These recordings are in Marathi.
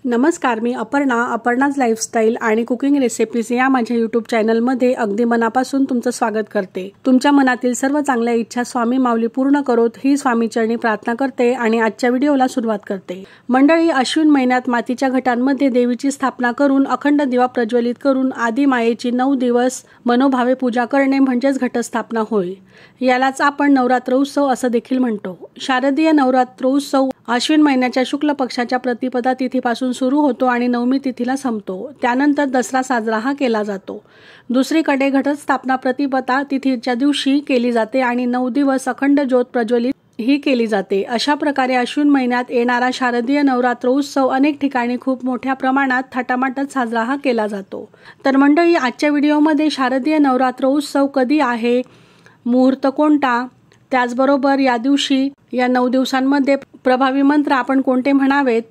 नमस्कार, मी अपर्णाज लाईफस्टाईल आणि कुकिंग रेसिपीज या माझ्या यूट्यूब चॅनलमध्ये अगदी मनापासून तुमचं स्वागत करते। तुमच्या मनातील सर्व चांगल्या इच्छा स्वामी माऊली पूर्ण करोत ही स्वामीचरणी प्रार्थना करते आणि आजच्या व्हिडिओला सुरुवात करते। मंडळी, अश्विन महिन्यात मातीच्या घटांमध्ये देवीची स्थापना करून अखंड दिवा प्रज्वलित करून आदी मायेची 9 दिवस मनोभावे पूजा करणे म्हणजेच घटस्थापना होय। यालाच आपण नवरात्रोत्सव असं देखील म्हणतो। शारदीय नवरात्रोत्सव अश्विन महिन्याच्या शुक्ल पक्षाच्या प्रतिपदा तिथीपासून सुरू होतो आणि नवमी तिथीला संपतो। त्यानंतर दसरा साजरा हा केला जातो। दुसरीकडे घटस्थापना प्रतिपदा तिथीच्या दिवशी केली जाते आणि 9 दिवस अखंड ज्योत प्रज्वलित ही केली जाते। अशा प्रकारे अश्विन महिन्यात येणारा शारदीय नवरात्रोत्सव अनेक ठिकाणी खूप मोठ्या प्रमाणात थाटामाटात साजरा हा केला जातो। तर मंडळी, आजच्या व्हिडिओमध्ये शारदीय नवरात्रोत्सव कधी आहे, मुहूर्त कोणता, त्याचबरोबर या दिवशी या 9 दिवसांमध्ये प्रभावी मंत्र आपण कोणते म्हणावेत,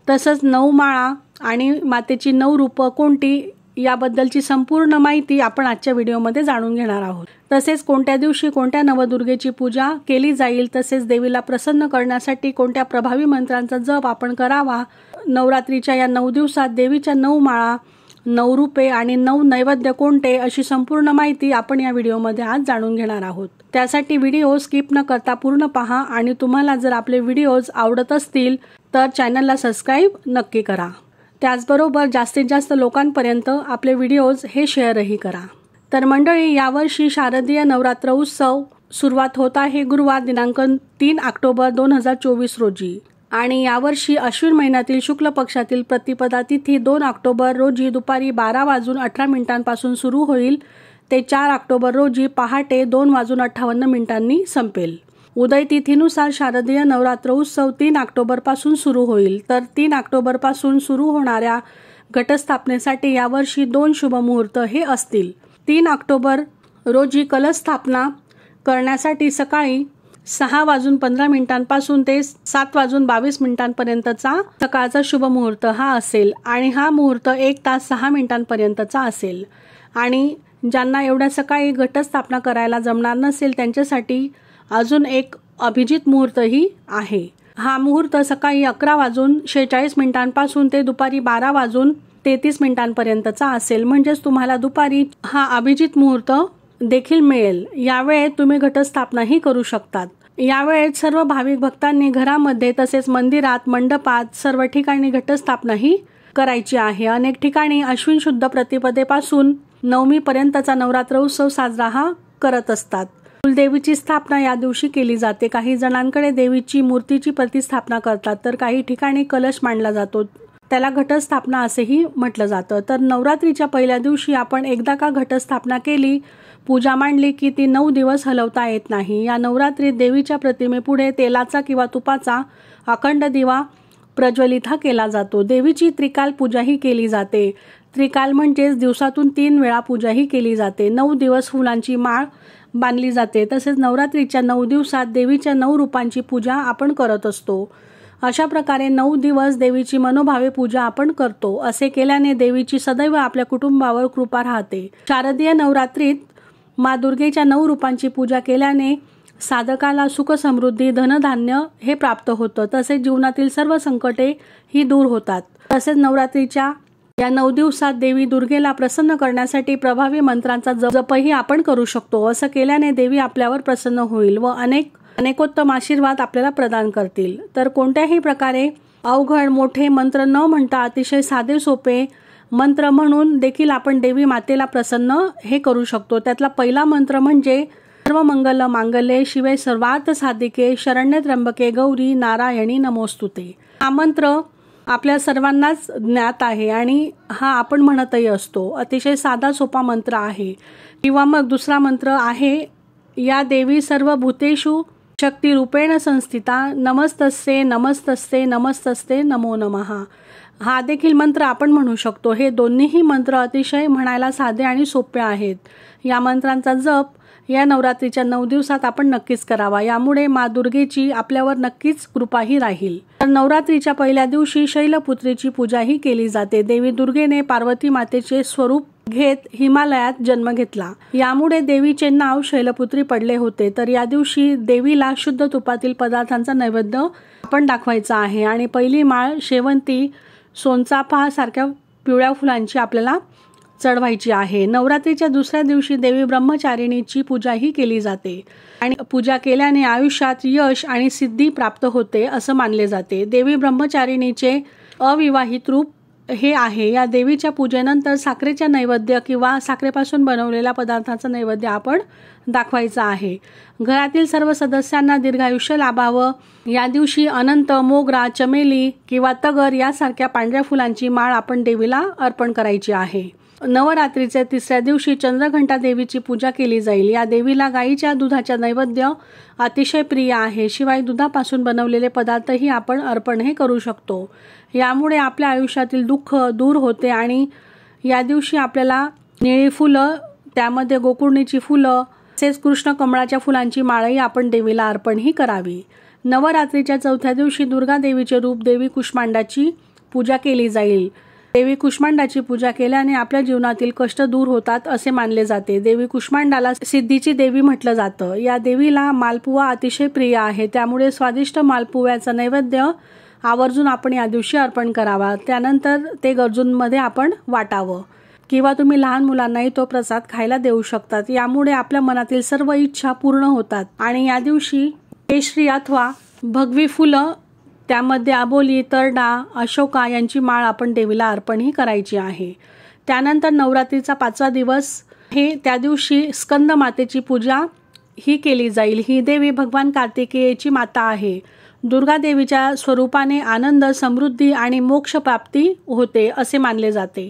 तसंच 9 माळा आणि मातेची 9 रूपं कोणती याबद्दलची संपूर्ण माहिती आपण आजच्या व्हिडिओमध्ये जाणून घेणार आहोत। तसेच कोणत्या दिवशी कोणत्या नवदुर्गेची पूजा केली जाईल, तसेच देवीला प्रसन्न करण्यासाठी कोणत्या प्रभावी मंत्रांचा जप आपण करावा, नवरात्रीच्या या 9 दिवसात देवीच्या 9 माळा, 9 रूपे आणि 9 नैवेद्य कोणते अशी संपूर्ण माहिती आपण या व्हिडिओमध्ये आज जाणून घेणार आहोत। त्यासाठी व्हिडिओ स्किप न करता पूर्ण पहा आणि तुम्हाला जर आपले व्हिडिओज आवडत असतील तर चॅनलला सबस्क्राईब नक्की करा। त्याचबरोबर जास्तीत जास्त लोकांपर्यंत आपले व्हिडिओज हे शेअरही करा। तर मंडळी, यावर्षी शारदीय नवरात्रोत्सव सुरुवात होत आहे गुरुवार दिनांक 3 ऑक्टोबर 2024 रोजी आणि यावर्षी अश्विन महिन्यातील शुक्ल पक्षातील प्रतिपदा तिथी 2 ऑक्टोबर रोजी दुपारी 12:18 सुरू होईल ते 4 ऑक्टोबर रोजी पहाटे 2:58 संपेल। उदय तिथीनुसार शारदीय नवरात्रोत्सव 3 ऑक्टोबर पासून सुरू होईल। तर 3 ऑक्टोबर पासून सुरू होणाऱ्या घटस्थापनेसाठी यावर्षी 2 शुभ मुहूर्त हे असतील। 3 ऑक्टोबर रोजी कलश स्थापना करण्यासाठी सकाळी 6:15 पासून ते 7:22 सकाळचा शुभ मुहूर्त हा असेल आणि हा मुहूर्त 1 तास 6 मिनिटांपर्यंतचा असेल। आणि ज्यांना एवढ्या सकाळी घटस्थापना करायला जमणार नसेल त्यांच्यासाठी अजून एक अभिजित मुहूर्तही आहे। हा मुहूर्त सकाळी 11:46 पासून ते दुपारी 12:33 असेल। म्हणजेच तुम्हाला दुपारी हा अभिजित मुहूर्त देखील मिळेल। यावेळेत तुम्ही घटस्थापनाही करू शकतात। यावेळेत सर्व भाविक भक्तांनी घरामध्ये तसेच मंदिरात, मंडपात सर्व ठिकाणी घटस्थापनाही करायची आहे। अनेक ठिकाणी अश्विन शुद्ध प्रतिपदेपासून नवमी पर्यंतचा नवरात्रोत्सव साजरा हा करत असतात। कुलदेवीची स्थापना या दिवशी केली जाते। काही जणांकडे देवीची मूर्तीची प्रतिस्थापना करतात, तर काही ठिकाणी कलश मांडला जातो, त्याला घटस्थापना असेही म्हटलं जातं। तर नवरात्रीच्या पहिल्या दिवशी आपण एकदा का घटस्थापना केली, पूजा मांडली की ती 9 दिवस हलवता येत नाही। या नवरात्रीत देवीच्या प्रतिमेपुढे तेलाचा किंवा तुपाचा अखंड दिवा प्रज्वलित हा केला जातो। देवीची त्रिकाल पूजाही केली जाते। त्रिकाल म्हणजेच दिवसातून 3 वेळा पूजाही केली जाते। 9 दिवस फुलांची माळ बांधली जाते। तसेच नवरात्रीच्या 9 दिवसात देवीच्या 9 रूपांची पूजा आपण करत असतो। अशा प्रकारे 9 दिवस देवीची मनोभावे पूजा आपण करतो। असे केल्याने देवीची सदैव आपल्या कुटुंबावर कृपा राहते। शारदीय नवरात्रीत माँ दुर्गेच्या 9 रूपांची पूजा केल्याने साधकाला सुख, समृद्धी, धनधान्य हे प्राप्त होतं। तसेच जीवनातील सर्व संकटे ही दूर होतात। तसेच नवरात्रीच्या या 9 दिवसात देवी दुर्गेला प्रसन्न करण्यासाठी प्रभावी मंत्रांचा जपही आपण करू शकतो। असं केल्याने देवी आपल्यावर प्रसन्न होईल व अनेकोत्तम आशीर्वाद आपल्याला प्रदान करतील। तर कोणत्याही प्रकारे अवघड मोठे मंत्र न म्हणता अतिशय साधे सोपे मंत्र म्हणून देखील आपण देवी मातेला प्रसन्न हे करू शकतो। त्यातला पहिला मंत्र म्हणजे सर्व मंगल मांगल्ये शिवे सर्वार्थ साधिके शरण्ये त्र्यंबके गौरी नारायणी नमोस्तुते। हा मंत्र आपल्या सर्वांनाच ज्ञात आहे आणि हा आपण म्हणतही असतो। अतिशय साधा सोपा मंत्र आहे। किंवा मग दुसरा मंत्र आहे, या देवी सर्व भूतेषु शक्ती रूपेण संस्थिता नमस्तस्ये नमस्तस्ये नमस्तस्ये नमो नमः। हा देखील मंत्र आपण म्हणू शकतो। हे दोन्हीही मंत्र अतिशय म्हणायला साधे आणि सोपे आहेत। या मंत्रांचा जप या नवरात्रीच्या 9 दिवसात आपण नक्कीच करावा। यामुळे माँ दुर्गेची आपल्यावर नक्कीच कृपाही राहील। तर नवरात्रीच्या पहिल्या दिवशी शैलपुत्रीची पूजाही केली जाते। देवी दुर्गेने पार्वती मातेचे स्वरूप घेत हिमालयात जन्म घेतला। यामुळे देवीचे नाव शैलपुत्री पडले होते। तर या दिवशी देवीला शुद्ध तुपातील पदार्थांचा नैवेद्य आपण दाखवायचा आहे आणि पहिली माळ शेवंती सोनचाफा सारख्या पिवळ्या फुलांची आपल्याला चढवायची आहे. नवरात्रीच्या दुसऱ्या दिवशी देवी ब्रह्मचारिणीची पूजाही केली जाते आणि पूजा केल्याने आयुष्यात यश आणि सिद्धी प्राप्त होते असं मानले जाते. देवी ब्रह्मचारिणीचे अविवाहित रूप हे आहे. या देवीच्या पूजेनंतर साखरेच्या नैवेद्य किंवा साखरेपासून बनवलेल्या पदार्थाचा नैवेद्य आपण दाखवायचा आहे. घरातील सर्व सदस्यांना दीर्घायुष्य लाभावं या दिवशी अनंत, मोगरा, चमेली किंवा तगर यासारख्या पांढऱ्या फुलांची माळ आपण देवीला अर्पण करायची आहे. नवरात्रीच्या तिसऱ्या दिवशी चंद्रघंटा देवीची पूजा केली जाईल. या देवीला गाईच्या दुधाच्या नैवेद्य अतिशय प्रिय आहे. शिवाय दुधापासून बनवलेले पदार्थही आपण अर्पण हे करू शकतो. यामुळे आपल्या आयुष्यातील दुःख दूर होते आणि या दिवशी आपल्याला निळी फुलं, त्यामध्ये गोकुळणीची फुलं तसेच कृष्ण कमळाच्या फुलांची माळही आपण देवीला अर्पणही करावी. नवरात्रीच्या चौथ्या दिवशी दुर्गा देवीचे रूप देवी कुष्मांडाची पूजा केली जाईल. देवी कुष्मांडाची पूजा केल्याने आपल्या जीवनातील कष्ट दूर होतात असे मानले जाते. देवी कुष्मांडाला सिद्धीची देवी म्हटलं जातं. या देवीला मालपुवा अतिशय प्रिय आहे. त्यामुळे स्वादिष्ट मालपुव्याचं नैवेद्य आवर्जून आपण या दिवशी अर्पण करावा. त्यानंतर ते गरजूंमध्ये आपण वाटावं किंवा तुम्ही लहान मुलांनाही तो प्रसाद खायला देऊ शकतात. यामुळे आपल्या मनातील सर्व इच्छा पूर्ण होतात. आणि या दिवशी केशरी अथवा भगवी फुलं, त्यामध्ये अबोली, तरडा, अशोका यांची माळ आपण देवीला अर्पणही करायची आहे. त्यानंतर नवरात्रीचा 5वा दिवस हे त्या दिवशी स्कंद मातेची पूजा ही केली जाईल. ही देवी भगवान कार्तिकेयची माता आहे. दुर्गा देवीच्या स्वरूपाने आनंद, समृद्धी आणि मोक्ष प्राप्ती होते असे मानले जाते.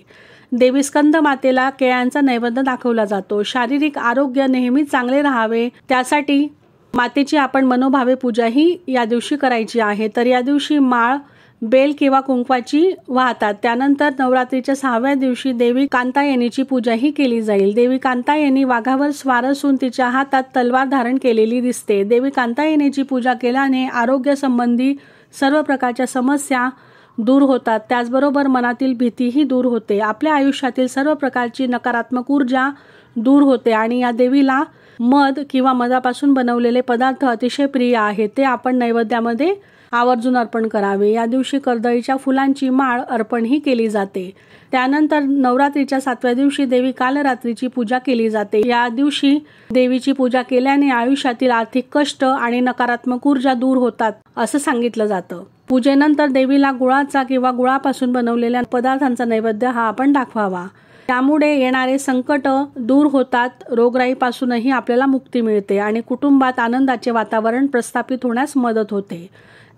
देवी स्कंद मातेला केळ्यांचा नैवेद्य दाखवला जातो. शारीरिक आरोग्य नेहमी चांगले राहावे त्यासाठी मातेची आपण मनोभावे पूजाही या दिवशी करायची आहे. तर या दिवशी माळ, बेल किंवा कुंकवाची वाहतात. त्यानंतर नवरात्रीच्या 6व्या दिवशी देवी कांतायनीची पूजाही केली जाईल. देवी कांतायनी वाघावर स्वार असून तिच्या हातात तलवार धारण केलेली दिसते. देवी कांतायनीची पूजा केल्याने आरोग्य संबंधी सर्व प्रकारच्या समस्या दूर होतात. त्याचबरोबर मनातील भीतीही दूर होते. आपल्या आयुष्यातील सर्व प्रकारची नकारात्मक ऊर्जा दूर होते आणि या देवीला मध किंवा मधापासून बनवलेले पदार्थ अतिशय प्रिय आहेत. ते आपण नैवेद्यामध्ये आवर्जून अर्पण करावे. या दिवशी कर्दळीच्या फुलांची माळ अर्पणही केली जाते. त्यानंतर नवरात्रीच्या 7व्या दिवशी देवी कालरात्रीची पूजा केली जाते. या दिवशी देवीची पूजा केल्याने आयुष्यातील आर्थिक कष्ट आणि नकारात्मक ऊर्जा दूर होतात असं सांगितलं जातं. पूजेनंतर देवीला गुळाचा किंवा गुळापासून बनवलेल्या पदार्थांचा नैवेद्य हा आपण दाखवावा. त्यामुळे येणारे संकट दूर होतात. रोगराईपासूनही आपल्याला मुक्ती मिळते आणि कुटुंबात आनंदाचे वातावरण प्रस्थापित होण्यास मदत होते.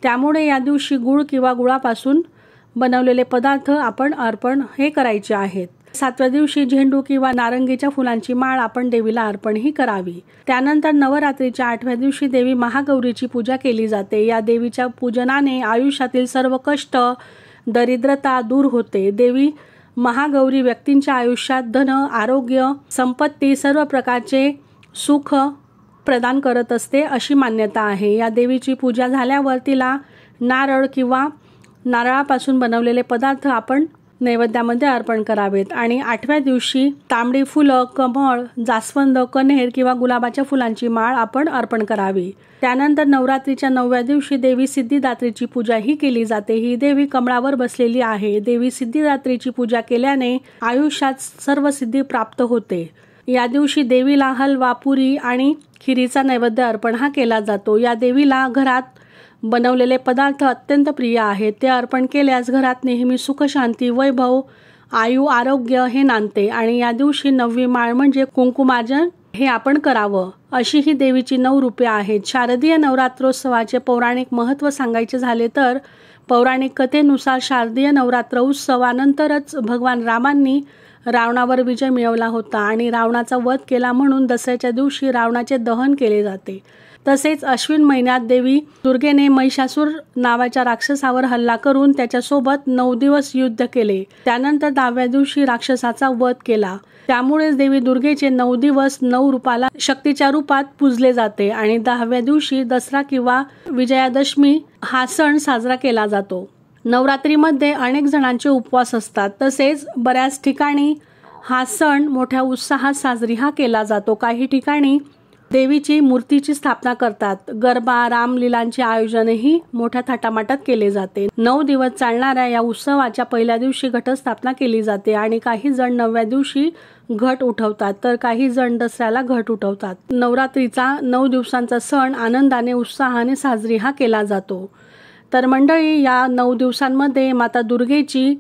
त्यामुळे या दिवशी गुळ किंवा गुळापासून बनवलेले पदार्थ आपण अर्पण हे करायचे आहेत. 7व्या दिवशी झेंडू किंवा नारंगीच्या फुलांची माळ आपण देवीला अर्पणही करावी. त्यानंतर नवरात्रीच्या 8व्या दिवशी देवी महागौरीची पूजा केली जाते. या देवीच्या पूजनाने आयुष्यातील सर्व कष्ट, दरिद्रता दूर होते. देवी महागौरी व्यक्तींच्या आयुष्यात धन, आरोग्य, संपत्ती, सर्व प्रकारचे सुख प्रदान करत असते अशी मान्यता आहे. या देवीची पूजा झाल्यावर तिला नारळ किंवा नारळापासून बनवलेले पदार्थ आपण नैवेद्यामध्ये अर्पण करावेत. आणि 8व्या दिवशी तांबडी फुलं, कमळ, जास्वंद, कण्हेर किंवा गुलाबाच्या फुलांची माळ आपण अर्पण करावी. त्यानंतर नवरात्रीच्या 9व्या दिवशी देवी सिद्धिदात्रीची पूजा ही केली जाते. ही देवी कमळावर बसलेली आहे. देवी सिद्धिदात्रीची पूजा केल्याने आयुष्यात सर्व सिद्धी प्राप्त होते. या दिवशी देवीला हलवा, पुरी आणि खिरीचा नैवेद्य अर्पण हा केला जातो. या देवीला घरात बनवलेले पदार्थ अत्यंत प्रिय आहेत. ते अर्पण केल्यास घरात नेहमी सुख, शांती, वैभव, आयु, आरोग्य हे नांदते. आणि या दिवशी 9वी माळ म्हणजे कुंकुमार्जन हे आपण करावं. अशी ही देवीची 9 रूपे आहेत. शारदीय नवरात्रोत्सवाचे पौराणिक महत्त्व सांगायचे झाले तर पौराणिक कथेनुसार शारदीय नवरात्र उत्सवानंतरच भगवान रामांनी रावणावर विजय मिळवला होता आणि रावणाचा वध केला म्हणून दसऱ्याच्या दिवशी रावणाचे दहन केले जाते. तसेच अश्विन महिन्यात देवी दुर्गेने महिषासूर नावाच्या राक्षसावर हल्ला करून त्याच्यासोबत 9 दिवस युद्ध केले. त्यानंतर 10व्या दिवशी राक्षसाचा वध केला. त्यामुळेच देवी दुर्गेचे 9 दिवस 9 रूपाला शक्तीच्या रूपात पूजले जाते आणि 10व्या दिवशी दसरा किंवा विजयादशमी हा सण साजरा केला जातो. नवरात्रीमध्ये अनेक जणांचे उपवास असतात. तसेच बऱ्याच ठिकाणी हा सण मोठ्या उत्साहात साजरी हा केला जातो. काही ठिकाणी देवीची मूर्तीची स्थापना करतात. गरबा, रामलीलांचे आयोजनही मोठ्या थाटामाटात केले जाते. 9 दिवस चालणाऱ्या या उत्सवाच्या पहिल्या दिवशी घटस्थापना केली जाते आणि काही जण 9व्या दिवशी घट उठवतात तर काही जण दसऱ्याला घट उठवतात. नवरात्रीचा 9 दिवसांचा सण आनंदाने उत्साहाने साजरी हा केला जातो. तर मंडळी, या 9 दिवसांमध्ये माता दुर्गेची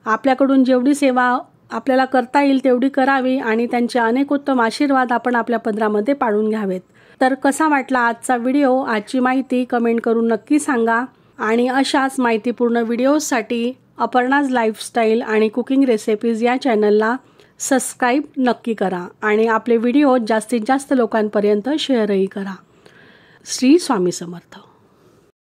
आपल्याकडून जेवढी सेवा आपल्याला करता येईल तेवढी करावी आणि त्यांचे अनेक उत्तम आशीर्वाद आपण आपल्या पदरामध्ये पाडून घ्यावेत. तर कसा वाटला आजचा व्हिडिओ, आजची माहिती कमेंट करून नक्की सांगा. आणि अशाच माहितीपूर्ण व्हिडिओसाठी अपर्णाज लाईफस्टाईल आणि कुकिंग रेसिपीज या चॅनलला सबस्क्राईब नक्की करा आणि आपले व्हिडिओ जास्तीत जास्त लोकांपर्यंत शेअरही करा. श्री स्वामी समर्थ.